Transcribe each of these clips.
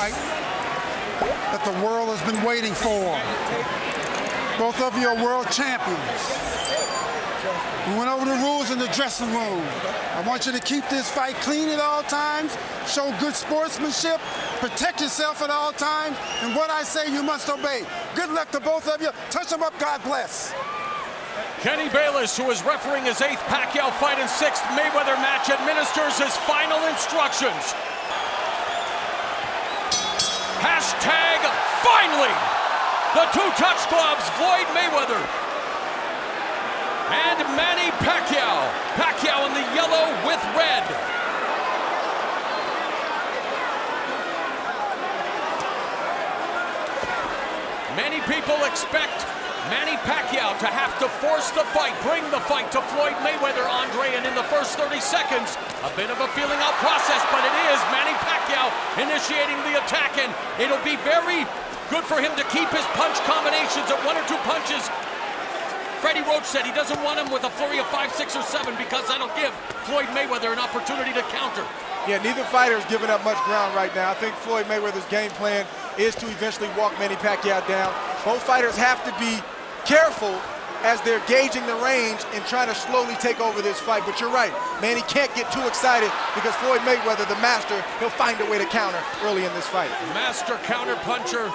fight that the world has been waiting for. Both of you are world champions. We went over the rules in the dressing room. I want you to keep this fight clean at all times, show good sportsmanship, protect yourself at all times, and what I say you must obey. Good luck to both of you. Touch them up, God bless. Kenny Bayless, who is refereeing his 8th Pacquiao fight and 6th Mayweather match, administers his final instructions. Hashtag finally! The two-touch gloves, Floyd Mayweather and Manny Pacquiao. Pacquiao in the yellow with red. Many people expect Manny Pacquiao to have to force the fight, bring the fight to Floyd Mayweather, Andre, and in the first 30 seconds, a bit of a feeling out process, but it is Manny Pacquiao initiating the attack, and it'll be very good for him to keep his punch combinations at 1 or 2 punches. Freddie Roach said he doesn't want him with a flurry of 5, 6, or 7 because that'll give Floyd Mayweather an opportunity to counter. Yeah, neither fighter is giving up much ground right now. I think Floyd Mayweather's game plan is to eventually walk Manny Pacquiao down. Both fighters have to be careful as they're gauging the range and trying to slowly take over this fight. But you're right, Manny can't get too excited because Floyd Mayweather, the master, he'll find a way to counter early in this fight. Master counter puncher.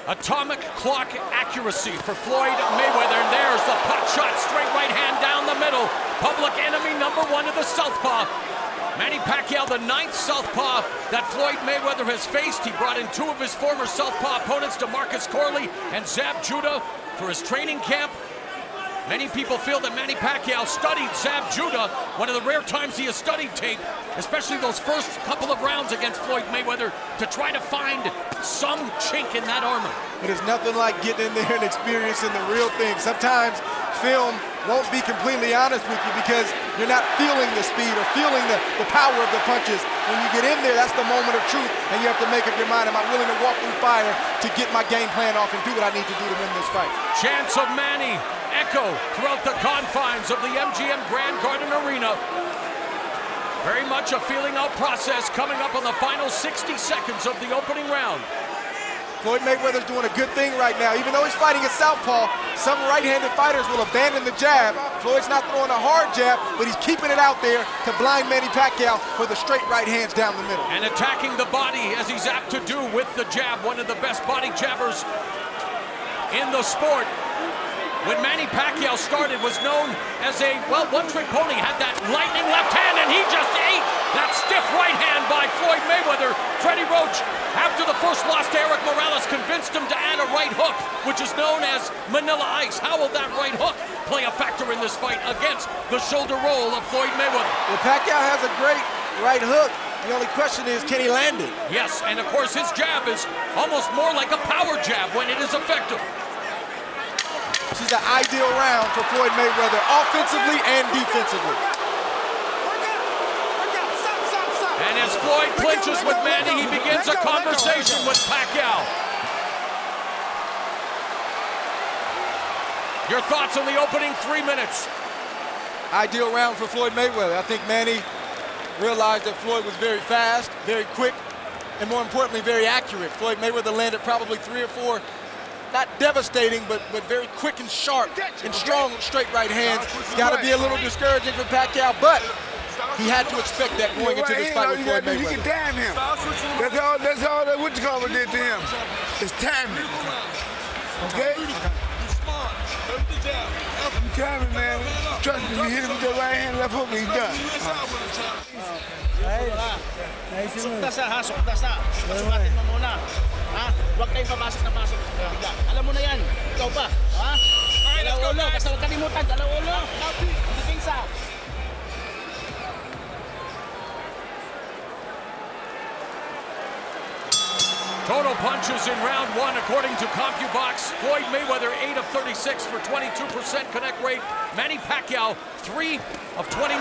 Atomic clock accuracy for Floyd Mayweather. And there's the pot shot, straight right hand down the middle. Public enemy number 1 of the southpaw. Manny Pacquiao, the 9th southpaw that Floyd Mayweather has faced. He brought in 2 of his former southpaw opponents, DeMarcus Corley and Zab Judah, for his training camp. Many people feel that Manny Pacquiao studied Zab Judah, one of the rare times he has studied tape, especially those first couple of rounds against Floyd Mayweather, to try to find some chink in that armor. It is nothing like getting in there and experiencing the real thing. Sometimes film won't be completely honest with you because you're not feeling the speed or feeling the power of the punches. When you get in there, that's the moment of truth, and you have to make up your mind, am I willing to walk through fire to get my game plan off and do what I need to do to win this fight? Chants of Manny echo throughout the confines of the MGM Grand Garden Arena. Very much a feeling out process coming up on the final 60 seconds of the opening round. Floyd Mayweather's doing a good thing right now. Even though he's fighting a southpaw, some right-handed fighters will abandon the jab. Floyd's not throwing a hard jab, but he's keeping it out there to blind Manny Pacquiao for the straight right hands down the middle. And attacking the body as he's apt to do with the jab, one of the best body jabbers in the sport. When Manny Pacquiao started, was known as a, well, one-trick pony, had that lightning left hand, and he just ate that stiff right hand by Floyd Mayweather. Freddie Roach, after the first loss to Eric Morales, convinced him to add a right hook, which is known as Manila Ice. How will that right hook play a factor in this fight against the shoulder roll of Floyd Mayweather? Well, Pacquiao has a great right hook. The only question is, can he land it? Yes, and of course his jab is almost more like a power jab when it is effective. This is an ideal round for Floyd Mayweather, offensively and defensively. And as Floyd clinches with Manny, he begins a conversation with Pacquiao. Your thoughts on the opening 3 minutes? Ideal round for Floyd Mayweather. I think Manny realized that Floyd was very fast, very quick, and more importantly, very accurate. Floyd Mayweather landed probably 3 or 4 not devastating, but very quick and sharp and strong straight right hands. Got to be a little discouraging for Pacquiao, but he had to expect that going into this fight with Floyd Mayweather. You can time him. That's all that what you call it did to him. It's timing. Okay? You timing, man. Trust me, you hit him with the right hand, left hook, he's done. Suktasa ha, suktasa. Sukatin mo muna. Ha? Huwag kayong papasok na pasok. Alam mo na yan. Ikaw pa. Ha? Dalawa-ulo. Basta huwag kalimutan. Dalawa-ulo. Dipinsa. Total punches in round 1 according to CompuBox. Floyd Mayweather 8 of 36 for 22% connect rate. Manny Pacquiao 3 of 29, 10%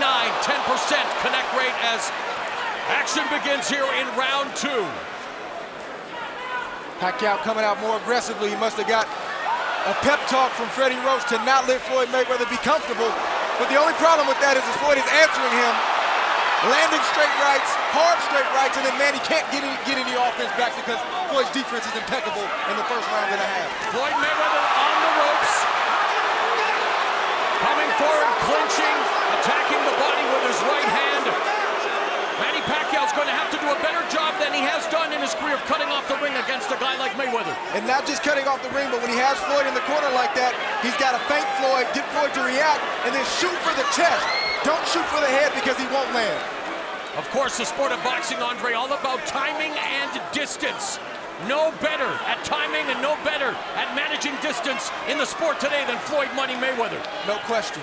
connect rate as action begins here in round 2. Pacquiao coming out more aggressively. He must have got a pep talk from Freddie Roach to not let Floyd Mayweather be comfortable. But the only problem with that is Floyd is answering him, landing straight rights, hard straight rights, and then Manny can't get any defense is impeccable in the first round and a half. Floyd Mayweather on the ropes. Coming forward, clinching, attacking the body with his right hand. Manny Pacquiao's going to have to do a better job than he has done in his career of cutting off the ring against a guy like Mayweather. And not just cutting off the ring, but when he has Floyd in the corner like that, he's got to feint Floyd, get Floyd to react, and then shoot for the chest. Don't shoot for the head because he won't land. Of course, the sport of boxing, Andre, all about timing and distance. No better at timing and no better at managing distance in the sport today than Floyd Money Mayweather. No question.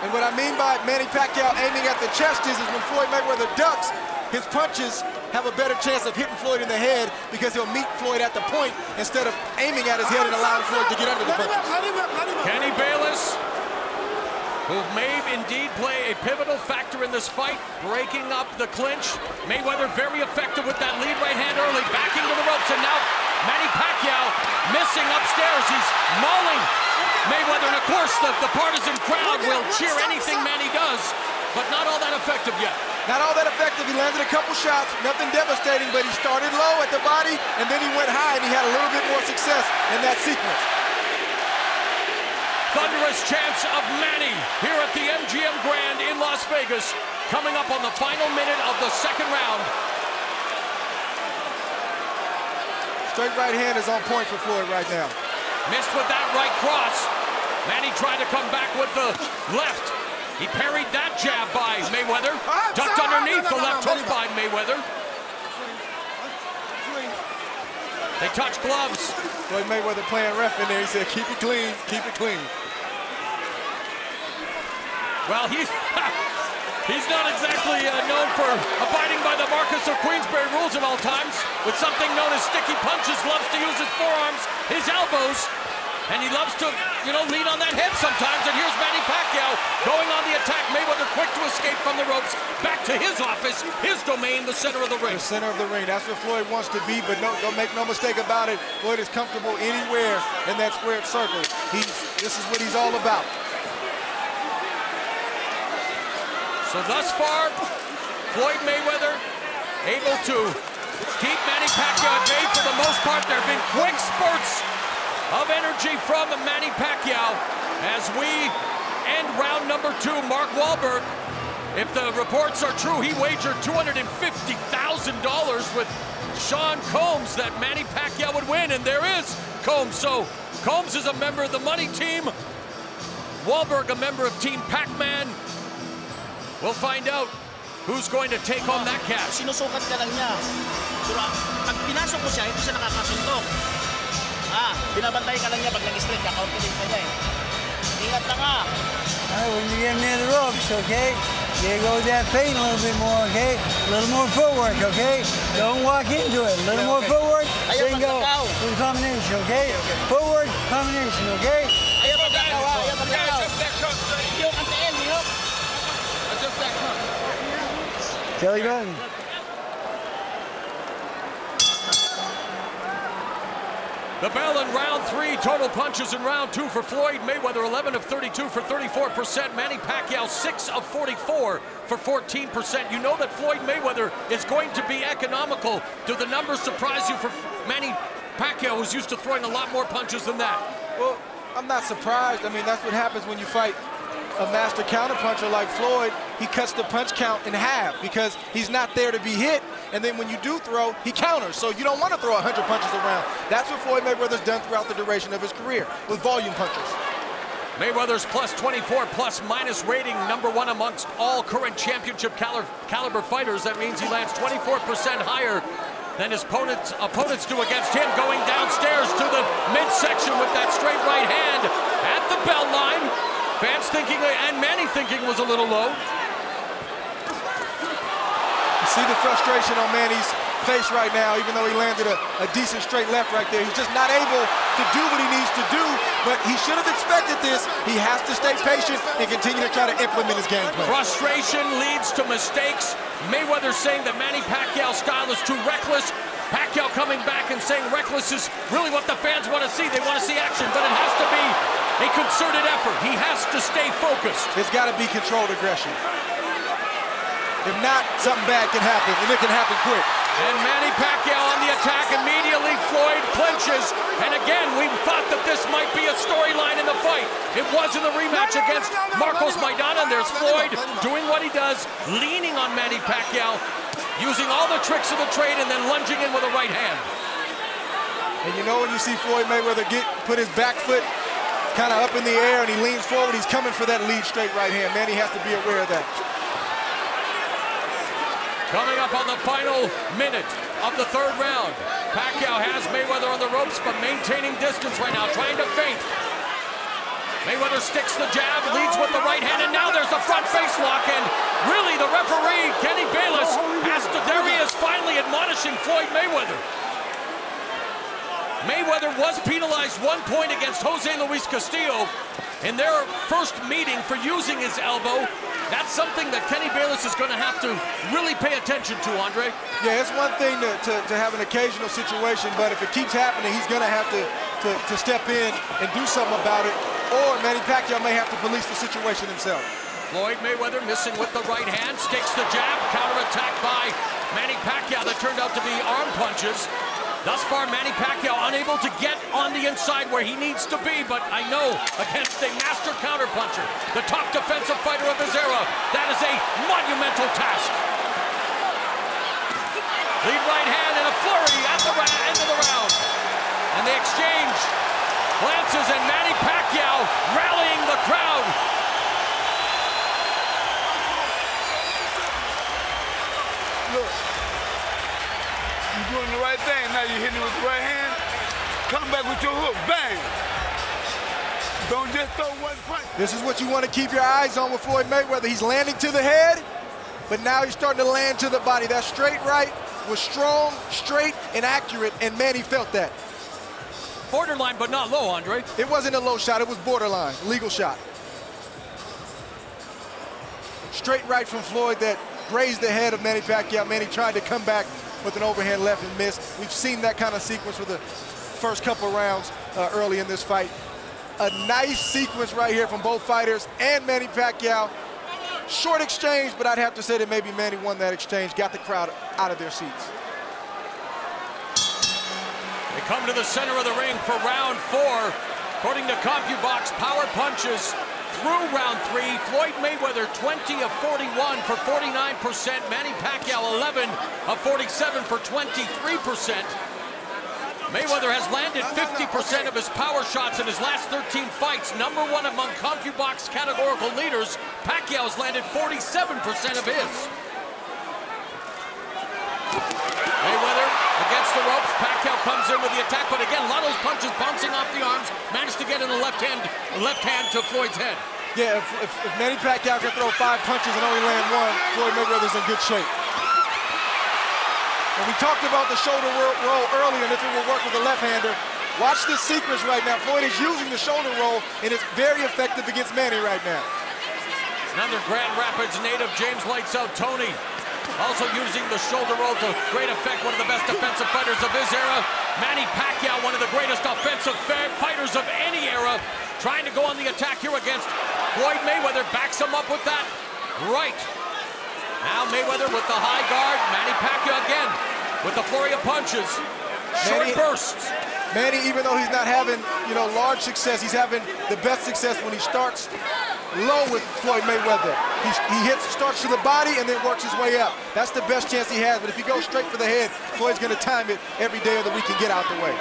And what I mean by Manny Pacquiao aiming at the chest is when Floyd Mayweather ducks, his punches have a better chance of hitting Floyd in the head because he'll meet Floyd at the point instead of aiming at his head and allowing Floyd to get under the punches. Kenny Bayless, who may indeed play a pivotal factor in this fight, breaking up the clinch. Mayweather very effective with that lead right hand early, backing to the ropes, and now Manny Pacquiao missing upstairs. He's mauling Mayweather, and of course the partisan crowd will cheer anything Manny does, but not all that effective yet. Not all that effective. He landed a couple shots, nothing devastating, but he started low at the body, and then he went high, and he had a little bit more success in that sequence. Thunderous chants of Manny here at the MGM Grand in Las Vegas, coming up on the final minute of the second round. Straight right hand is on point for Floyd right now. Missed with that right cross. Manny tried to come back with the left. He parried that jab by Mayweather. Ducked underneath the left hook by Mayweather. They touch gloves. Floyd Mayweather playing ref in there. He said, keep it clean, keep it clean. Well, he's not exactly known for abiding by the Marcus of Queensberry rules at all times. With something known as sticky punches, loves to use his forearms, his elbows, and he loves to, lean on that head sometimes. And here's Manny Pacquiao going on the attack. Mayweather quick to escape from the ropes, back to his office, his domain, the center of the ring. The center of the ring. That's where Floyd wants to be, but don't make no mistake about it. Floyd is comfortable anywhere in that squared circle. This is what he's all about. So thus far, Floyd Mayweather able to keep Manny Pacquiao at bay for the most part. There have been quick spurts of energy from Manny Pacquiao as we end round number 2. Mark Wahlberg, if the reports are true, he wagered $250,000 with Sean Combs that Manny Pacquiao would win, and there is Combs. So Combs is a member of the money team, Wahlberg a member of Team Pac-Man. We'll find out who's going to take home that cash. Sinusukat ka lang niya. Pero pag pinasok mo siya, hindi siya nakakasuntok. Binabantay ka lang niya pag nag-straight, kakauntiling ka niya eh. Ingat lang ka. When you get near the ropes, okay? You go with that feint a little bit more, okay? A little more footwork, okay? Don't walk into it. A little more footwork, then go with the combination, okay? Footwork, combination, okay? Ayaw pagkakaw, ayaw pagkakaw. Hindi yung kantiin, hindi yung. Adjust that cut. Kelly Button. The bell in round 3, total punches in round 2 for Floyd Mayweather, 11 of 32 for 34%. Manny Pacquiao, 6 of 44 for 14%. You know that Floyd Mayweather is going to be economical. Do the numbers surprise you for Manny Pacquiao, who's used to throwing a lot more punches than that? Well, I'm not surprised. I mean, that's what happens when you fight a master counterpuncher like Floyd. He cuts the punch count in half because he's not there to be hit. And then when you do throw, he counters. So you don't want to throw 100 punches around. That's what Floyd Mayweather's done throughout the duration of his career with volume punches. Mayweather's plus 24 plus minus rating, #1 amongst all current championship caliber fighters. That means he lands 24% higher than his opponents do against him, going downstairs to the midsection with that straight right hand at the bell line. Fans thinking, and Manny thinking, was a little low. You see the frustration on Manny's face right now, even though he landed a decent straight left right there. He's just not able to do what he needs to do, but he should have expected this. He has to stay patient and continue to try to implement his game plan. Frustration leads to mistakes. Mayweather saying that Manny Pacquiao's style is too reckless. Pacquiao coming back and saying reckless is really what the fans want to see. They want to see action, but it has to be a concerted effort. He has to stay focused. It's got to be controlled aggression. If not, something bad can happen, and it can happen quick. And Manny Pacquiao on the attack. Immediately Floyd clinches. And again, we thought that this might be a storyline in the fight. It was in the rematch against Marcos Maidana. And there's Floyd doing what he does, leaning on Manny Pacquiao, using all the tricks of the trade and then lunging in with a right hand. And you know when you see Floyd Mayweather put his back foot kind of up in the air and he leans forward, he's coming for that lead straight right hand. Manny has to be aware of that. Coming up on the final minute of the third round. Pacquiao has Mayweather on the ropes, but maintaining distance right now, trying to feint. Mayweather sticks the jab, leads with the right hand, and now there's a front face lock, and really the referee, Kenny Bayless, has to, there he is finally admonishing Floyd Mayweather. Mayweather was penalized 1 point against Jose Luis Castillo in their first meeting for using his elbow. That's something that Kenny Bayless is going to have to really pay attention to, Andre. Yeah, it's one thing to have an occasional situation, but if it keeps happening, he's going to have to step in and do something about it, or Manny Pacquiao may have to police the situation himself. Floyd Mayweather missing with the right hand, sticks the jab, counterattack by Manny Pacquiao that turned out to be arm punches. Thus far, Manny Pacquiao unable to get on the inside where he needs to be, but I know against a master counterpuncher, the top defensive fighter of his era, that is a monumental task. Lead right hand and a flurry at the end of the round. And they exchange glances, and Manny Pacquiao rallying the crowd. Look. You're doing the right thing. Now you're hitting it with the right hand. Come back with your hook. Bang. Don't just throw one punch. This is what you want to keep your eyes on with Floyd Mayweather. He's landing to the head, but now he's starting to land to the body. That straight right was strong, straight, and accurate, and Manny felt that. Borderline, but not low, Andre. It wasn't a low shot. It was borderline. Legal shot. Straight right from Floyd that grazed the head of Manny Pacquiao. Manny tried to come back with an overhand left and missed. We've seen that kind of sequence for the first couple of rounds early in this fight. A nice sequence right here from both fighters and Manny Pacquiao. Short exchange, but I'd have to say that maybe Manny won that exchange, got the crowd out of their seats. They come to the center of the ring for round 4. According to CompuBox, power punches through round 3. Floyd Mayweather 20 of 41 for 49%. Manny Pacquiao 11 of 47 for 23%. Mayweather has landed 50% of his power shots in his last 13 fights. #1 among CompuBox categorical leaders. Pacquiao has landed 47% of his. Mayweather against the ropes. Pacquiao comes in with the attack, but again, a lot of those punches bouncing off the arms. Managed to get in the left hand to Floyd's head. Yeah, if Manny Pacquiao can throw 5 punches and only land 1, Floyd Mayweather's in good shape. And we talked about the shoulder roll earlier and if it will work with a left-hander. Watch this sequence right now. Floyd is using the shoulder roll, and it's very effective against Manny right now. Another Grand Rapids native, James Lights Out Tony, also using the shoulder roll to great effect. One of the best defensive fighters of his era. Manny Pacquiao, one of the greatest offensive fighters of any era, trying to go on the attack here against Floyd Mayweather. Backs him up with that right. Now Mayweather with the high guard. Manny Pacquiao again with the flurry of punches. Short bursts. Manny, even though he's not having, large success, he's having the best success when he starts low with Floyd Mayweather. He starts to the body and then works his way up. That's the best chance he has. But if he goes straight for the head, Floyd's going to time it every day of the week and get out the way.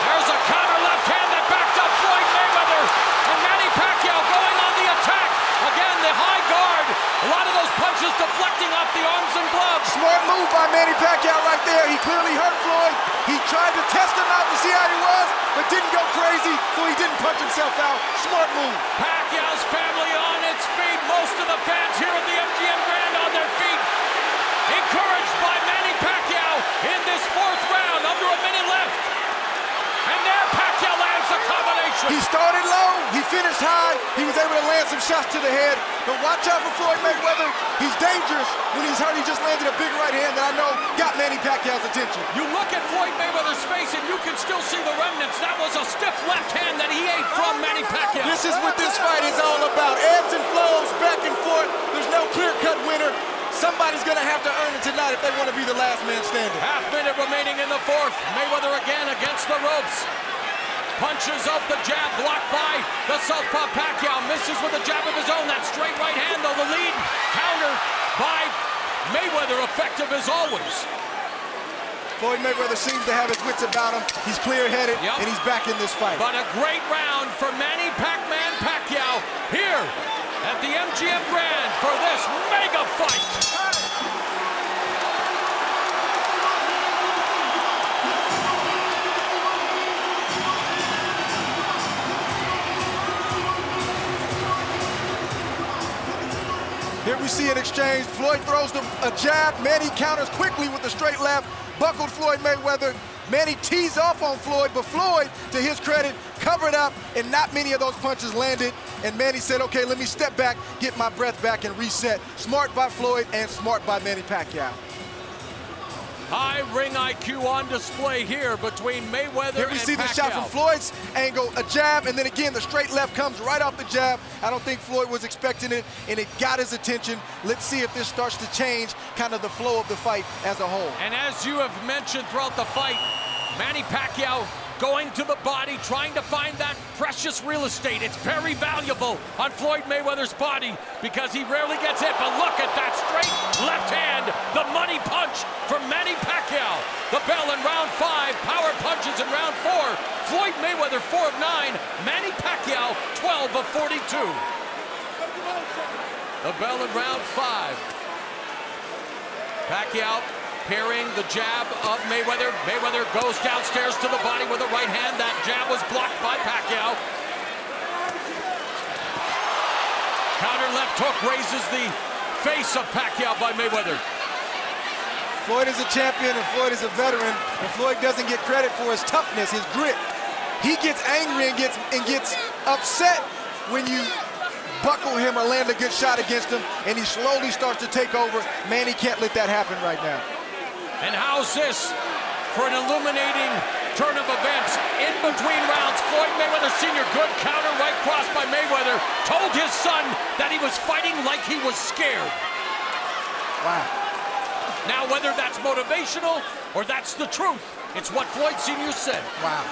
There's a counter left hand that backed up Floyd Mayweather. And Manny Pacquiao going on the attack. Again, the high guard. A lot of those punches deflecting off the arms and gloves. Smart move by Manny Pacquiao right there. He clearly hurt Floyd. He tried to test him out to see how he was, but didn't go crazy, so he didn't punch himself out. Smart move. Pacquiao's family on its feet. Most of the fans here at the MGM Grand on their feet. Encouraged by Manny Pacquiao in this 4th round, under a minute left. And there Pacquiao lands a combination. He started low. He finished high. He was able to land some shots to the head. But watch out for Floyd Mayweather. He's dangerous when he's hurt. He just landed a big right hand that I know got Manny Pacquiao's attention. You look at Floyd Mayweather's face and you can still see the remnants. That was a stiff left hand that he ate from Manny Pacquiao. This is what this fight is all about. Ebbs and flows, back and forth. There's no clear-cut winner. Somebody's going to have to earn it tonight if they want to be the last man standing. Half minute remaining in the fourth. Mayweather again against the ropes. Punches off the jab, blocked by the southpaw Pacquiao. Misses with a jab of his own. That straight right hand, though, the lead. Countered by Mayweather, effective as always. Floyd Mayweather seems to have his wits about him. He's clear-headed, and he's back in this fight. But a great round for Manny Pac-Man Pacquiao here at the MGM Grand for this mega fight. Here we see an exchange. Floyd throws a jab. Manny counters quickly with the straight left. Buckled Floyd Mayweather. Manny tees off on Floyd, but Floyd, to his credit, covered up, and not many of those punches landed. And Manny said, okay, let me step back, get my breath back, and reset. Smart by Floyd and smart by Manny Pacquiao. High ring IQ on display here between Mayweather and Pacquiao. Here we see the shot from Floyd's angle, a jab, and then again the straight left comes right off the jab. I don't think Floyd was expecting it, and it got his attention. Let's see if this starts to change kind of the flow of the fight as a whole. And as you have mentioned throughout the fight, Manny Pacquiao going to the body, trying to find that precious real estate. It's very valuable on Floyd Mayweather's body because he rarely gets hit. But look at that straight left hand, the money punch from Manny Pacquiao. The bell in round 5, power punches in round 4. Floyd Mayweather 4 of 9, Manny Pacquiao 12 of 42. The bell in round 5. Pacquiao parrying the jab of Mayweather. Mayweather goes downstairs to the body with a right hand. That jab was blocked by Pacquiao. Counter left hook raises the face of Pacquiao by Mayweather. Floyd is a champion and Floyd is a veteran, and Floyd doesn't get credit for his toughness, his grit. He gets angry and gets upset when you buckle him or land a good shot against him, and he slowly starts to take over. Manny can't let that happen right now. And how's this for an illuminating turn of events? In between rounds, Floyd Mayweather Sr., good counter, right cross by Mayweather, told his son that he was fighting like he was scared. Wow. Now, whether that's motivational or that's the truth, it's what Floyd Sr. said. Wow.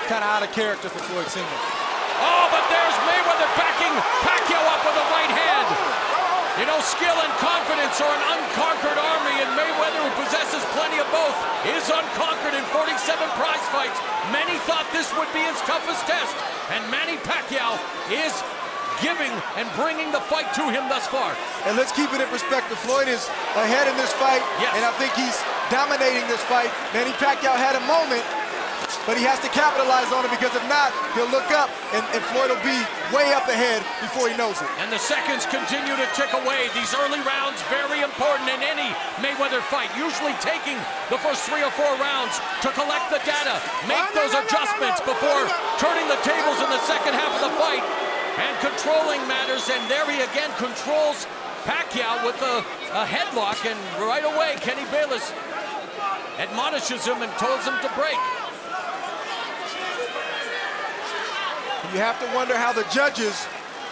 Kind of out of character for Floyd Sr. Oh, but there's Mayweather backing Pacquiao up with a right hand. You know, skill and confidence are an unconquered army, and Mayweather, who possesses plenty of both, is unconquered in 47 prize fights. Many thought this would be his toughest test, and Manny Pacquiao is giving and bringing the fight to him thus far. And let's keep it in perspective. Floyd is ahead in this fight, and I think he's dominating this fight. Manny Pacquiao had a moment, but he has to capitalize on it, because if not, he'll look up and Floyd will be way up ahead before he knows it. And the seconds continue to tick away. These early rounds, very important in any Mayweather fight. Usually taking the first 3 or 4 rounds to collect the data, make those adjustments before turning the tables in the second half of the fight and controlling matters. And there he again controls Pacquiao with a headlock, and right away Kenny Bayless admonishes him and tells him to break. You have to wonder how the judges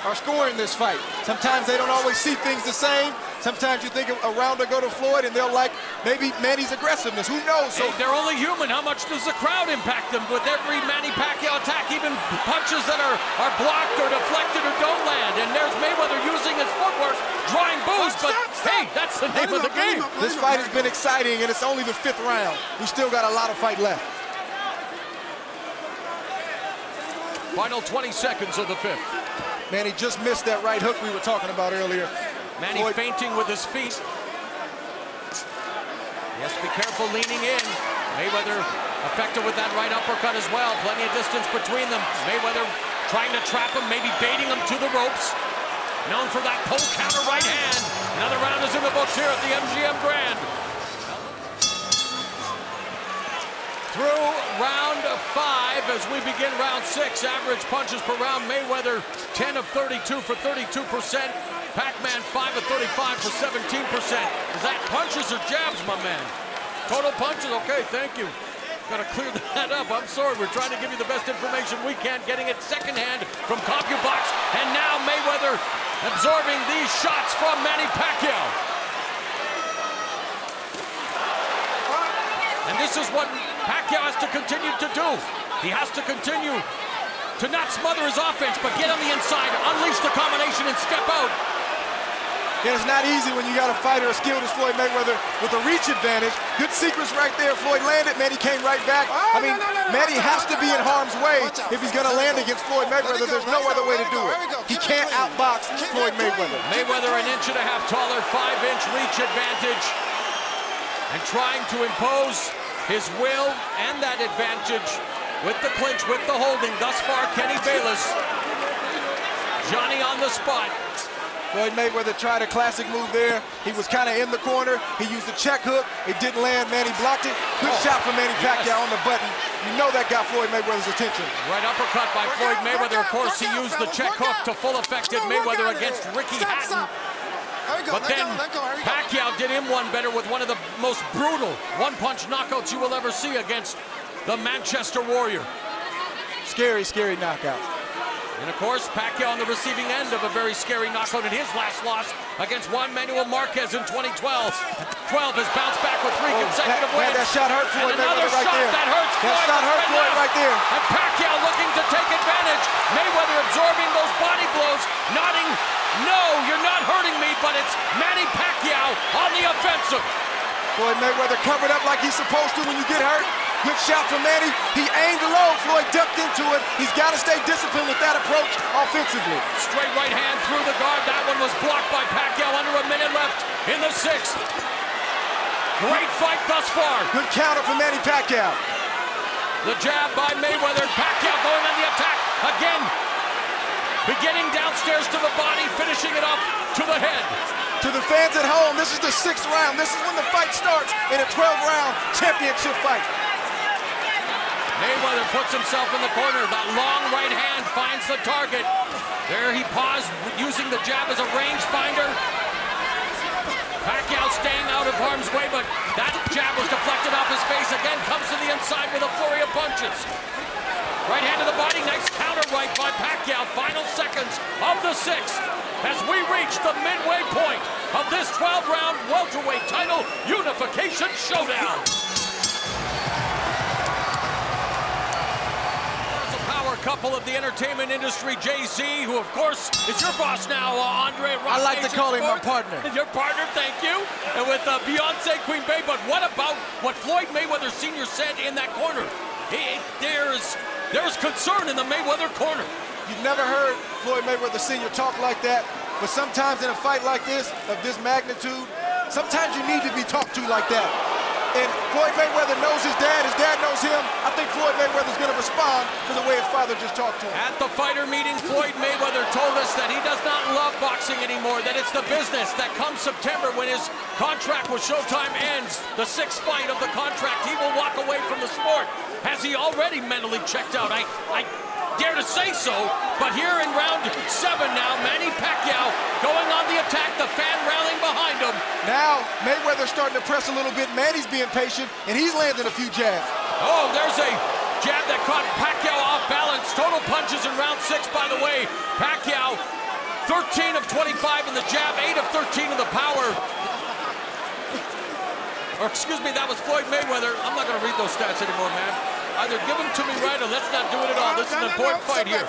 are scoring this fight. Sometimes they don't always see things the same. Sometimes you think a round will go to Floyd and they'll like maybe Manny's aggressiveness. Who knows? So hey, they're only human. How much does the crowd impact them with every Manny Pacquiao attack? Even punches that are blocked or deflected or don't land. And there's Mayweather using his footwork, drawing boos, but hey, that's the name of the game. This fight has been exciting, and it's only the 5th round. We still got a lot of fight left. Final 20 seconds of the 5th. Manny just missed that right hook we were talking about earlier. Manny Floyd feinting with his feet. He has to be careful leaning in. Mayweather effective with that right uppercut as well. Plenty of distance between them. Mayweather trying to trap him, maybe baiting him to the ropes. Known for that pull counter right hand. Another round is in the books here at the MGM Grand. through round 5 as we begin round 6. Average punches per round, Mayweather 10 of 32 for 32%. Pac-Man 5 of 35 for 17%. Is that punches or jabs, my man? Total punches? Okay, thank you. Gotta clear that up. I'm sorry, we're trying to give you the best information we can, getting it secondhand from CompuBox. And now Mayweather absorbing these shots from Manny Pacquiao. And this is what Pacquiao has to continue to do. He has to continue to not smother his offense, but get on the inside, unleash the combination, and step out. Yeah, it's not easy when you got a fighter as skilled as Floyd Mayweather with a reach advantage. Good sequence right there. Floyd landed, Manny came right back. I mean, Manny has to be in harm's way if he's gonna land against Floyd Mayweather. There's no other way to do it. He can't outbox Floyd Mayweather. Mayweather an inch and a half taller, 5-inch reach advantage, and trying to impose his will and that advantage with the clinch, with the holding. Thus far, Kenny Bayless. Johnny on the spot. Floyd Mayweather tried a classic move there. He was kind of in the corner. He used the check hook. It didn't land. Manny blocked it. Good shot from Manny Pacquiao on the button. You know that got Floyd Mayweather's attention. Right uppercut by Floyd Mayweather. Of course, he used the check hook to full effect in Mayweather against Ricky Hatton. But then Pacquiao did him one better with one of the most brutal one-punch knockouts you will ever see against the Manchester Warrior. Scary, scary knockout. And of course, Pacquiao on the receiving end of a very scary knockout in his last loss against Juan Manuel Marquez in 2012. 12 has bounced back with 3 consecutive wins. That shot hurt Floyd Mayweather right there. That hurts Floyd. That shot hurt Floyd right there. And Pacquiao looking to take advantage. Mayweather absorbing those body blows, nodding, no, you're not hurting me, but it's Manny Pacquiao on the offensive. Floyd Mayweather covered up like he's supposed to when you get hurt. Good shot from Manny. He aimed low. Floyd ducked into it. He's got to stay disciplined with that approach offensively. Straight right hand through the guard. That one was blocked by Pacquiao. Under a minute left in the 6th. Great fight thus far. Good counter from Manny Pacquiao. The jab by Mayweather. Pacquiao going on the attack again. Beginning downstairs to the body, finishing it up to the head. To the fans at home, this is the 6th round. This is when the fight starts in a 12-round championship fight. Mayweather puts himself in the corner. That long right hand finds the target. There he paused, using the jab as a range finder. Pacquiao staying out of harm's way, but that jab was deflected off his face. Again, comes to the inside with a flurry of punches. Right hand to the body, nice counter right by Pacquiao. Final seconds of the 6th as we reach the midway point of this 12-round welterweight title unification showdown. Couple of the entertainment industry, Jay-Z, who of course is your boss now, Andre. I like to call him my partner. Your partner, thank you. And with Beyonce, Queen Bey, but what about what Floyd Mayweather Sr. said in that corner? There's concern in the Mayweather corner. You've never heard Floyd Mayweather Sr. talk like that, but sometimes in a fight like this, of this magnitude, sometimes you need to be talked to like that. And Floyd Mayweather knows his dad knows him. I think Floyd Mayweather's going to respond to the way his father just talked to him. At the fighter meeting, Floyd Mayweather told us that he does not love boxing anymore, that it's the business, that come September when his contract with Showtime ends, the 6th fight of the contract, he will walk away from the sport. Has he already mentally checked out? I dare to say so, but here in round 7 now, Manny Pacquiao going on the attack, the fan rallying behind him. Now, Mayweather's starting to press a little bit. Manny's being patient, and he's landing a few jabs. Oh, there's a jab that caught Pacquiao off balance. Total punches in round 6, by the way. Pacquiao, 13 of 25 in the jab, 8 of 13 in the power. Or excuse me, that was Floyd Mayweather. I'm not going to read those stats anymore, man. Either give them to me right or let's not do it at all. This is an important fight here.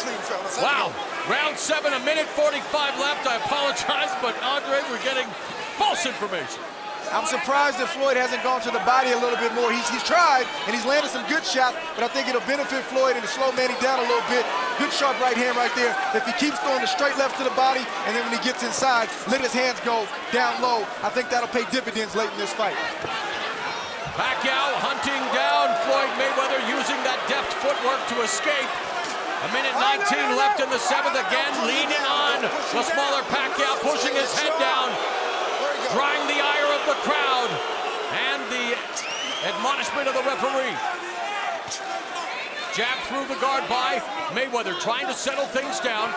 Wow. Round 7, a minute 45 left. I apologize, but Andre, we're getting false information. I'm surprised that Floyd hasn't gone to the body a little bit more. He's tried, and he's landed some good shots, but I think it'll benefit Floyd and to slow Manny down a little bit. Good sharp right hand right there. If he keeps throwing the straight left to the body, and then when he gets inside, let his hands go down low, I think that'll pay dividends late in this fight. Pacquiao hunting down Floyd Mayweather, using that deft footwork to escape. A minute 19 left in the 7th, again leaning on the smaller Pacquiao, pushing his head down, drawing the ire of the crowd, and the admonishment of the referee. Jab through the guard by Mayweather, trying to settle things down.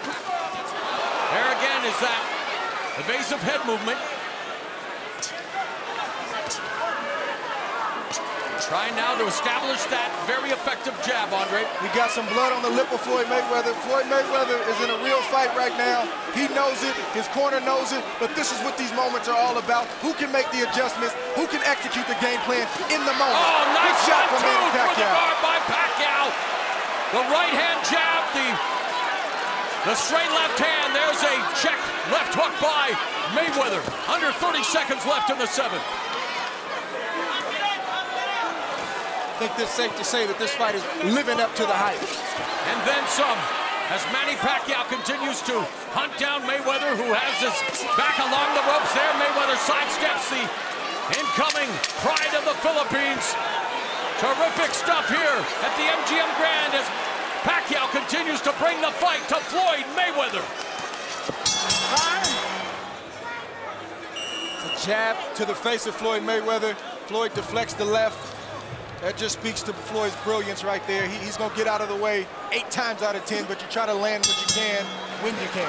There again is that evasive head movement. Trying now to establish that very effective jab, Andre. We got some blood on the lip of Floyd Mayweather. Floyd Mayweather is in a real fight right now. He knows it, his corner knows it, but this is what these moments are all about. Who can make the adjustments? Who can execute the game plan in the moment? Oh, nice shot from Manny through the Pacquiao. guard by Pacquiao. The right hand jab, the straight left hand. There's a check left hook by Mayweather. Under 30 seconds left in the 7th. I think it's safe to say that this fight is living up to the hype. And then some, as Manny Pacquiao continues to hunt down Mayweather, who has his back along the ropes there. Mayweather sidesteps the incoming pride of the Philippines. Terrific stuff here at the MGM Grand as Pacquiao continues to bring the fight to Floyd Mayweather. A jab to the face of Floyd Mayweather. Floyd deflects the left. That just speaks to Floyd's brilliance right there. He's going to get out of the way 8 times out of 10, but you try to land what you can when you can.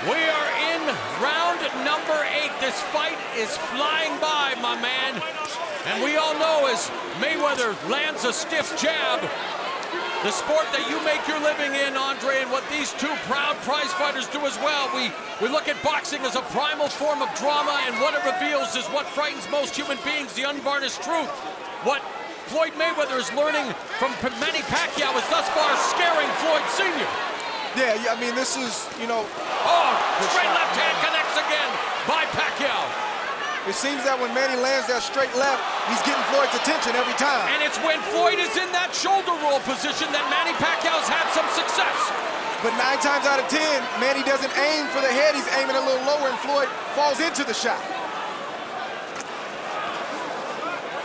We are in round number 8. This fight is flying by, my man. And we all know as Mayweather lands a stiff jab, the sport that you make your living in, Andre, and what these two proud prize fighters do as well. We look at boxing as a primal form of drama, and what it reveals is what frightens most human beings, the unvarnished truth. What Floyd Mayweather is learning from Manny Pacquiao is thus far scaring Floyd Sr. Yeah, I mean, this is, you know... Oh, straight left hand connects again by Pacquiao. It seems that when Manny lands that straight left, he's getting Floyd's attention every time. And it's when Floyd is in that shoulder roll position that Manny Pacquiao's had some success. But 9 times out of 10, Manny doesn't aim for the head. He's aiming a little lower, and Floyd falls into the shot.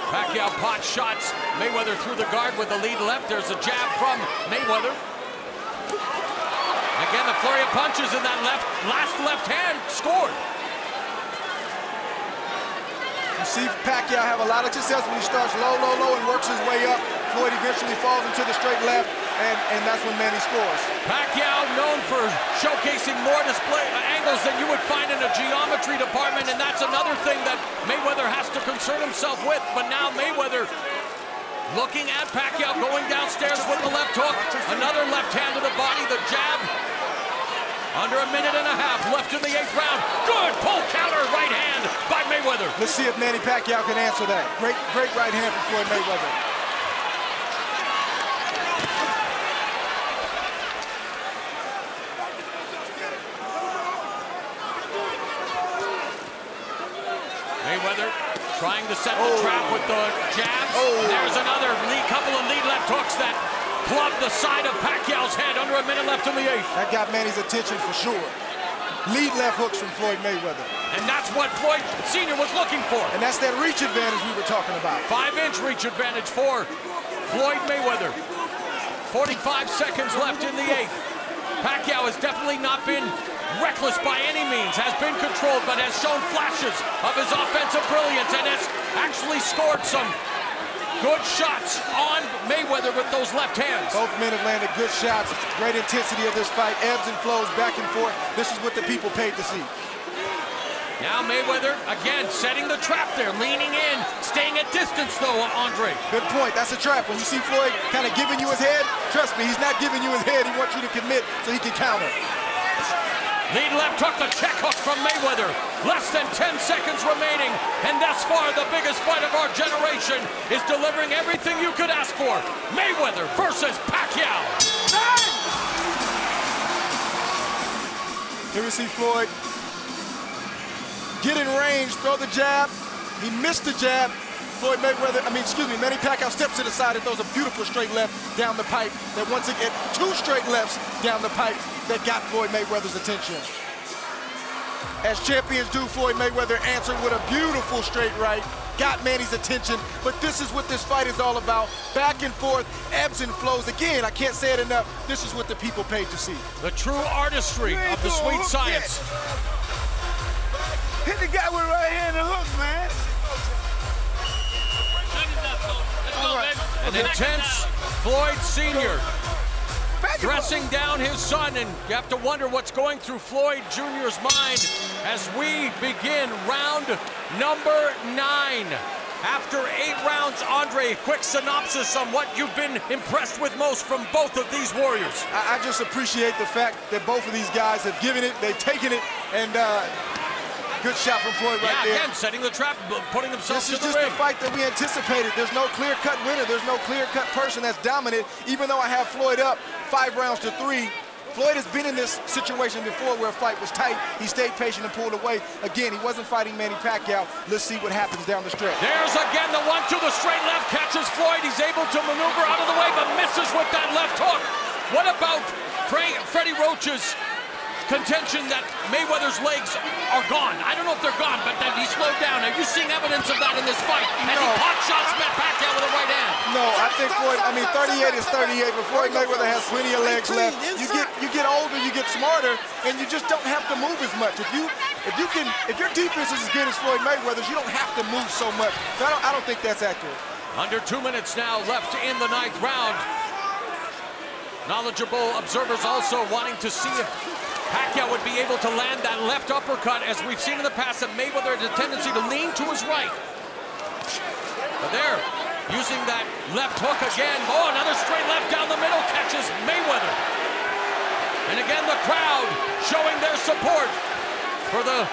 Pacquiao pot shots Mayweather through the guard with the lead left. There's a jab from Mayweather. Again, the flurry of punches in that last left hand scored. You see Pacquiao have a lot of success when he starts low, low, low and works his way up. Floyd eventually falls into the straight left, and that's when Manny scores. Pacquiao known for showcasing more display angles than you would find in a geometry department, and that's another thing that Mayweather has to concern himself with. But now Mayweather looking at Pacquiao going downstairs with the left hook. Another left hand to the body, the jab. Under a minute and a half left in the 8th round. Good pull counter right hand by Mayweather. Let's see if Manny Pacquiao can answer that. Great right hand from Floyd Mayweather. Mayweather trying to set the trap with the jabs. There's another couple of lead left hooks that clubbed the side of Pacquiao's head. Under a minute left in the 8th. That got Manny's attention for sure. Lead left hooks from Floyd Mayweather. And that's what Floyd Sr. was looking for. And that's that reach advantage we were talking about. 5-inch reach advantage for Floyd Mayweather. 45 seconds left in the 8th. Pacquiao has definitely not been reckless by any means, has been controlled, but has shown flashes of his offensive brilliance and has actually scored some good shots on Mayweather with those left hands. Both men have landed good shots. Great intensity of this fight. Ebbs and flows back and forth. This is what the people paid to see. Now Mayweather, again, setting the trap there, leaning in, staying at distance though, Andre. Good point. That's a trap. When you see Floyd kind of giving you his head, trust me, he's not giving you his head. He wants you to commit so he can counter. Lead left hook, the check hook from Mayweather. Less than 10 seconds remaining, and thus far the biggest fight of our generation is delivering everything you could ask for. Mayweather versus Pacquiao. Here we see Floyd get in range, throw the jab. He missed the jab. Manny Pacquiao steps to the side and throws a beautiful straight left down the pipe. That once again, 2 straight lefts down the pipe that got Floyd Mayweather's attention. As champions do, Floyd Mayweather answered with a beautiful straight right, got Manny's attention, but this is what this fight is all about. Back and forth, ebbs and flows. Again, I can't say it enough, this is what the people paid to see. The true artistry of the sweet science. Hit the guy with right hand and hook, man. An intense Floyd Sr. dressing down his son, and you have to wonder what's going through Floyd Jr.'s mind as we begin round number 9. After 8 rounds, Andre, quick synopsis on what you've been impressed with most from both of these warriors. I just appreciate the fact that both of these guys have given it, they've taken it, and good shot from Floyd right there. Again, setting the trap, putting himself to the ring. This is just the fight that we anticipated. There's no clear-cut winner. There's no clear-cut person that's dominant. Even though I have Floyd up 5 rounds to 3, Floyd has been in this situation before where a fight was tight. He stayed patient and pulled away. Again, he wasn't fighting Manny Pacquiao. Let's see what happens down the stretch. There's again the 1-2, the straight left catches Floyd. He's able to maneuver out of the way, but misses with that left hook. What about Freddie Roach's contention that Mayweather's legs are gone? I don't know if they're gone, but that he slowed down. Are you seeing evidence of that in this fight? As he pot shots Pacquiao with a right hand. No, I think Floyd, 38 is 38, but Floyd Mayweather has plenty of legs left. You get older, you get smarter, and you just don't have to move as much. If your defense is as good as Floyd Mayweather's, you don't have to move so much. So I don't think that's accurate. Under 2 minutes now left in the 9th round. Knowledgeable observers also wanting to see if Pacquiao would be able to land that left uppercut. As we've seen in the past, that Mayweather has a tendency to lean to his right. But there, using that left hook again. Oh, another straight left down the middle, catches Mayweather. And again, the crowd showing their support for the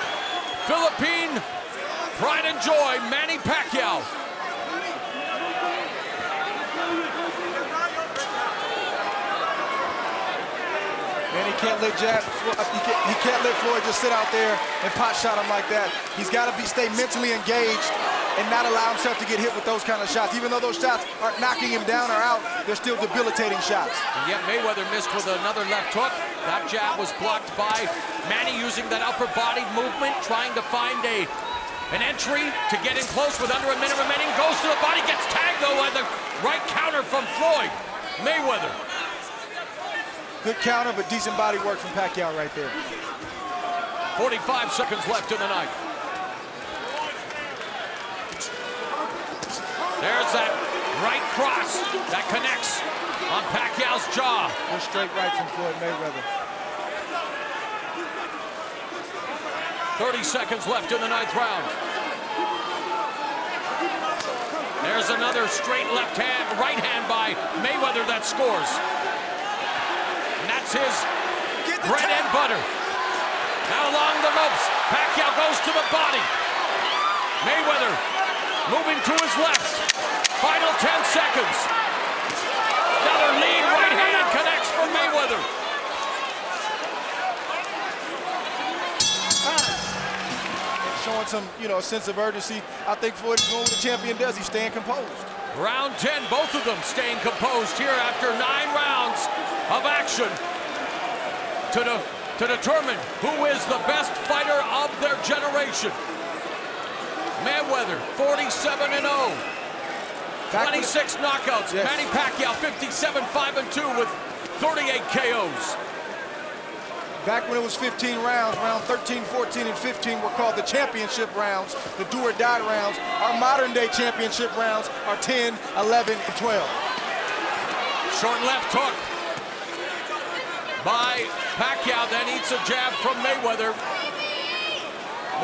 Philippine pride and joy, Manny Pacquiao. Man, he can't let Floyd just sit out there and pot shot him like that. He's got to stay mentally engaged and not allow himself to get hit with those kind of shots. Even though those shots aren't knocking him down or out, they're still debilitating shots. And yet Mayweather missed with another left hook. That jab was blocked by Manny using that upper body movement, trying to find an entry to get in close with under a minute remaining. Goes to the body, gets tagged though by the right counter from Floyd Mayweather. Good counter, but decent body work from Pacquiao right there. 45 seconds left in the night. There's that right cross that connects on Pacquiao's jaw. Good straight right from Floyd Mayweather. 30 seconds left in the 9th round. There's another straight right hand by Mayweather that scores. And that's his bread and butter. Now along the ropes, Pacquiao goes to the body. Mayweather moving to his left. Final 10 seconds. Another lead right hand connects for Mayweather. Showing some, a sense of urgency. I think Floyd is doing what the champion does. He's staying composed. Round 10, both of them staying composed here after 9 rounds of action to determine who is the best fighter of their generation. Mayweather, 47-0. 26 knockouts. Yes. Manny Pacquiao, 57-5-2 with 38 KOs. Back when it was 15 rounds, round 13, 14, and 15 were called the championship rounds, the do or die rounds. Our modern day championship rounds are 10, 11, and 12. Short left hook by Pacquiao, then eats a jab from Mayweather.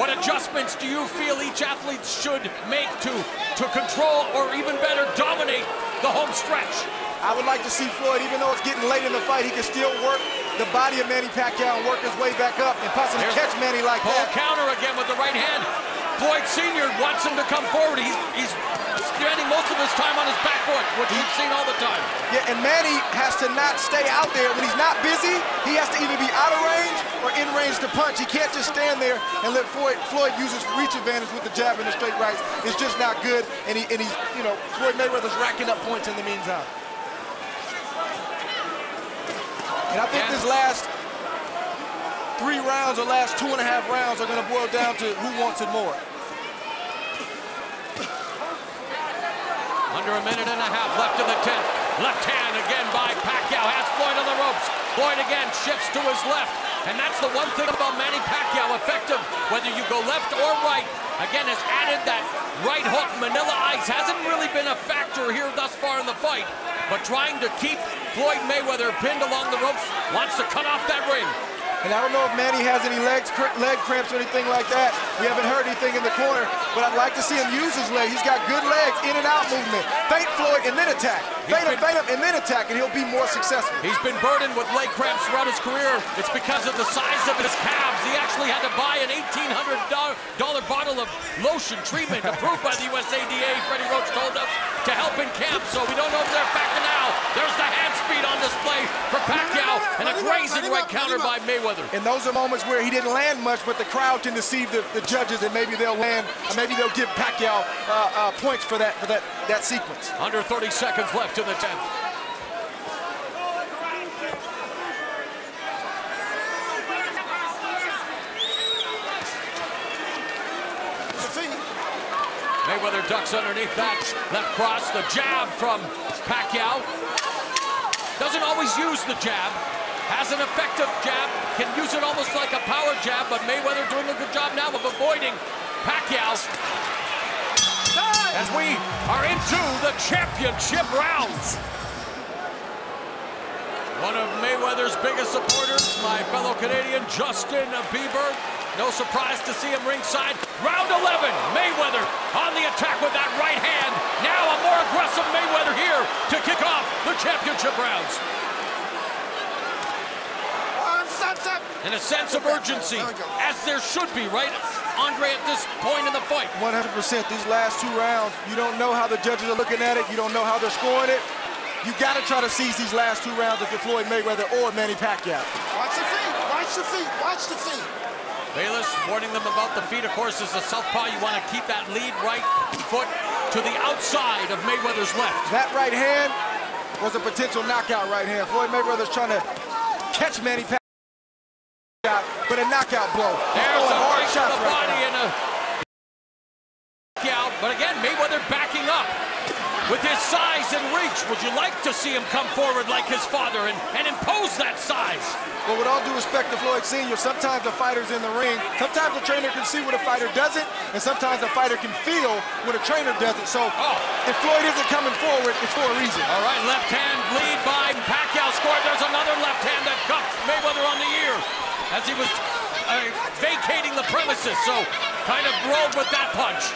What adjustments do you feel each athlete should make to control or even better dominate the home stretch? I would like to see Floyd, even though it's getting late in the fight, he can still work the body of Manny Pacquiao and work his way back up and possibly catch Manny like that. Counter again with the right hand. Floyd Sr. wants him to come forward. He's spending most of his time on his back foot, which we've seen all the time. Yeah, and Manny has to not stay out there. When he's not busy, he has to either be out of range or in range to punch. He can't just stand there and let Floyd use his reach advantage with the jab and the straight rights. It's just not good, and he's, Floyd Mayweather's racking up points in the meantime. And I think this last 3 rounds or last 2.5 rounds are going to boil down to who wants it more. Under a minute and a half left in the 10th. Left hand again by Pacquiao. Has Floyd on the ropes. Floyd again shifts to his left. And that's the one thing about Manny Pacquiao, effective, whether you go left or right. Again, has added that right hook, Manila Ice. Hasn't really been a factor here thus far in the fight. But trying to keep Floyd Mayweather pinned along the ropes, wants to cut off that ring. And I don't know if Manny has any leg cramps or anything like that. We haven't heard anything in the corner, but I'd like to see him use his leg. He's got good legs, in and out movement. Feint Floyd and then attack. Feint him and then attack, and he'll be more successful. He's been burdened with leg cramps throughout his career. It's because of the size of his calves. He actually had to buy an $1,800 bottle of lotion treatment approved by the USADA, Freddie Roach told us, to help in camp. So we don't know if they're effective now. There's the hand speed on display for Pacquiao, and a grazing right counter by Mayweather. And those are moments where he didn't land much, but the crowd can deceive the judges, and maybe they'll land, or maybe they'll give Pacquiao points for that sequence. Under 30 seconds left in the 10th. Mayweather ducks underneath that left cross. The jab from Pacquiao. Doesn't always use the jab. Has an effective jab. Can use it almost like a power jab, but Mayweather doing a good job now of avoiding Pacquiao. As we are into the championship rounds. One of Mayweather's biggest supporters, my fellow Canadian, Justin Bieber. No surprise to see him ringside. Round 11, Mayweather on the attack with that right hand. Now a more aggressive Mayweather here to kick off the championship rounds. And a sense of urgency, as there should be, right, Andre, at this point in the fight? 100%. These last 2 rounds, you don't know how the judges are looking at it. You don't know how they're scoring it. You got to try to seize these last 2 rounds if you're Floyd Mayweather or Manny Pacquiao. Watch the feet, watch the feet, watch the feet. Bayless warning them about the feet. Of course, as a southpaw, you want to keep that lead right foot to the outside of Mayweather's left. That right hand was a potential knockout right hand. Floyd Mayweather's trying to catch Manny Pacquiao, but a knockout blow. There's a right to the body and a Pacquiao. But again, Mayweather backing up. With his size and reach, would you like to see him come forward like his father and impose that size? Well, with all due respect to Floyd Sr., sometimes the fighter's in the ring. Sometimes the trainer can see what a fighter doesn't, and sometimes the fighter can feel what a trainer doesn't. So if Floyd isn't coming forward, it's for a reason. All right, left hand lead by Pacquiao scored. There's another left hand that cuffed Mayweather on the ear as he was vacating the premises. So kind of rolled with that punch.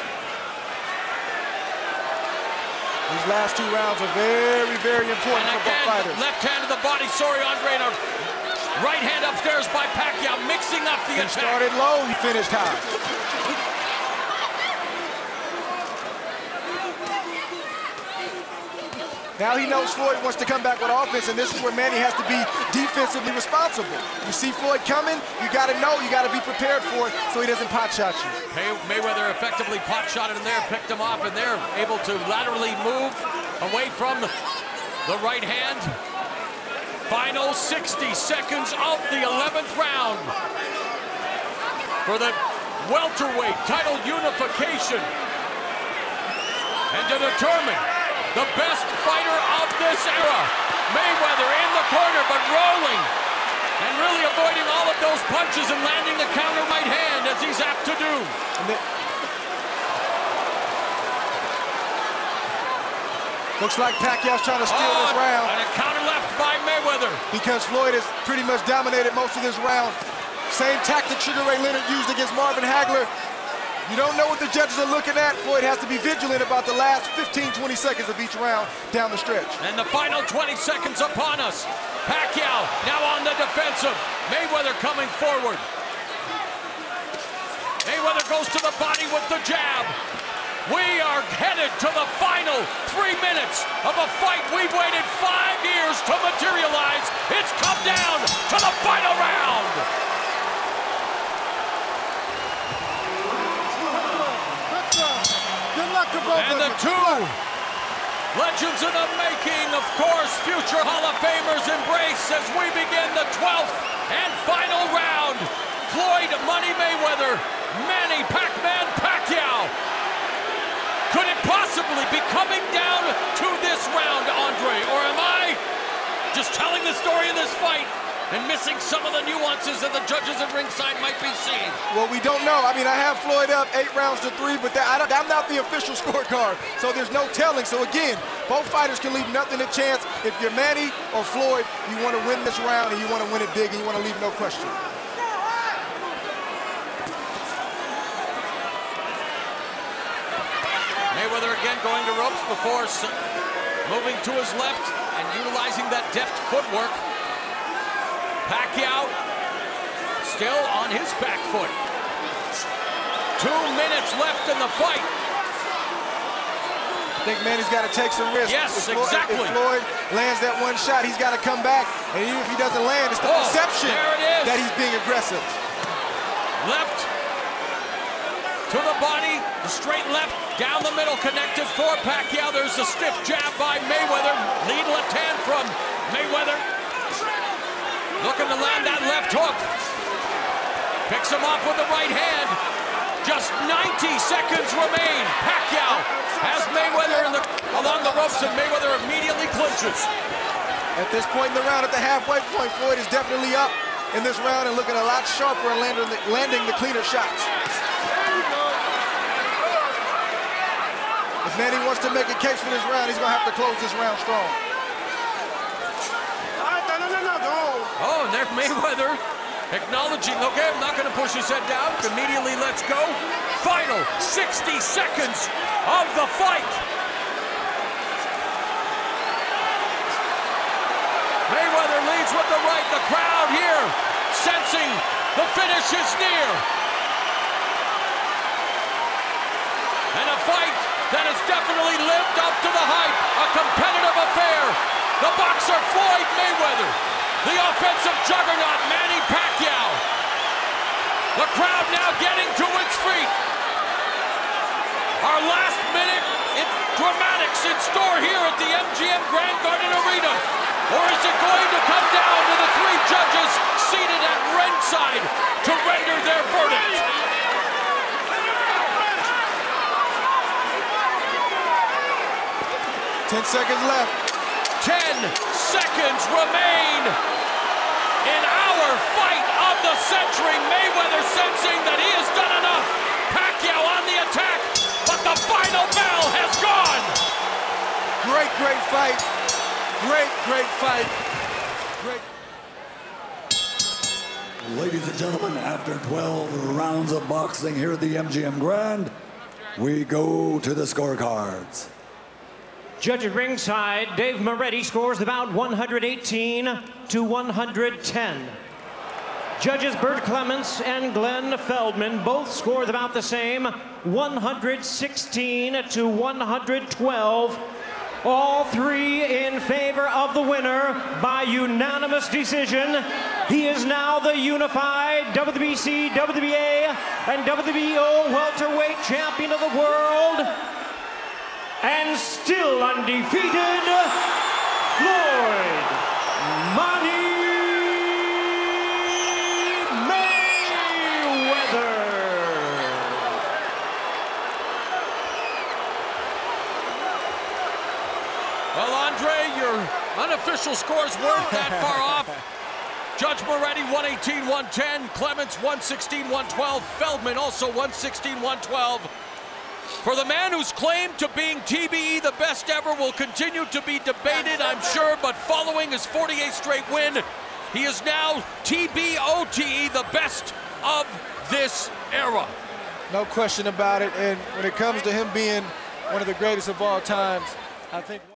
These last 2 rounds are very, very important for both fighters. Left hand to the body, sorry, Andre, and a right hand upstairs by Pacquiao, mixing up the attack. He started low, he finished high. Now he knows Floyd wants to come back with offense, and this is where Manny has to be defensively responsible. You see Floyd coming, you got to know, you got to be prepared for it so he doesn't pot shot you. Mayweather effectively pot shotted him there, picked him off, and they're able to laterally move away from the right hand. Final 60 seconds of the 11th round for the welterweight title unification. And to determine the best fighter of this era, Mayweather in the corner, but rolling and really avoiding all of those punches and landing the counter right hand as he's apt to do. Looks like Pacquiao's trying to steal this round. And a counter left by Mayweather. Because Floyd has pretty much dominated most of this round. Same tactic Sugar Ray Leonard used against Marvin Hagler. You don't know what the judges are looking at. Floyd has to be vigilant about the last 15, 20 seconds of each round down the stretch. And the final 20 seconds upon us. Pacquiao now on the defensive. Mayweather coming forward. Mayweather goes to the body with the jab. We are headed to the final 3 minutes of a fight we've waited 5 years to materialize. It's come down to the final round. And the 2 legends in the making, of course, future Hall of Famers embrace as we begin the 12th and final round. Floyd Money Mayweather, Manny Pac-Man Pacquiao. Could it possibly be coming down to this round, Andre? Or am I just telling the story of this fight and missing some of the nuances that the judges at ringside might be seeing? Well, we don't know. I mean, I have Floyd up 8 rounds to 3, but I'm not the official scorecard, so there's no telling. So again, both fighters can leave nothing to chance. If you're Manny or Floyd, you want to win this round and you want to win it big and you want to leave no question. Mayweather again going to ropes before moving to his left and utilizing that deft footwork. Pacquiao still on his back foot. 2 minutes left in the fight. I think Manny's got to take some risks. Yes, exactly. If Floyd lands that one shot, he's got to come back. And even if he doesn't land, it's the perception that he's being aggressive. Left to the body, the straight left, down the middle, connected for Pacquiao. There's a stiff jab by Mayweather. Lead left hand from Mayweather. Looking to land that left hook. Picks him off with the right hand. Just 90 seconds remain. Pacquiao has Mayweather along the ropes, and Mayweather immediately clinches. At this point in the round, at the halfway point, Floyd is definitely up in this round and looking a lot sharper and landing the cleaner shots. If Manny wants to make a case for this round, he's going to have to close this round strong. Oh, and there's Mayweather acknowledging, okay, I'm not going to push his head down. Immediately lets go. Final 60 seconds of the fight. Mayweather leads with the right. The crowd here sensing the finish is near. And a fight that has definitely lived up to the hype. A competitive affair. The boxer Floyd Mayweather. The offensive juggernaut Manny Pacquiao. The crowd now getting to its feet. Our last minute dramatics in store here at the MGM Grand Garden Arena. Or is it going to come down to the 3 judges seated at ringside to render their verdict? Ten seconds left. 10 seconds remain in our fight of the century. Mayweather sensing that he has done enough. Pacquiao on the attack, but the final bell has gone. Great fight. Great fight. Ladies and gentlemen, after 12 rounds of boxing here at the MGM Grand, we go to the scorecards. Judge at ringside, Dave Moretti scores the bout 118 to 110. Judges Bert Clements and Glenn Feldman both score the bout the same, 116 to 112. All 3 in favor of the winner by unanimous decision. He is now the unified WBC, WBA, and WBO welterweight champion of the world. And still undefeated, Floyd Mayweather. Well, Andre, your unofficial scores weren't that far off. Judge Moretti 118-110, Clements 116-112, Feldman also 116-112. For the man who's claimed to being TBE the best ever will continue to be debated, I'm sure, but following his 48th straight win, he is now TBOTE, the best of this era. No question about it, and when it comes to him being one of the greatest of all times, I think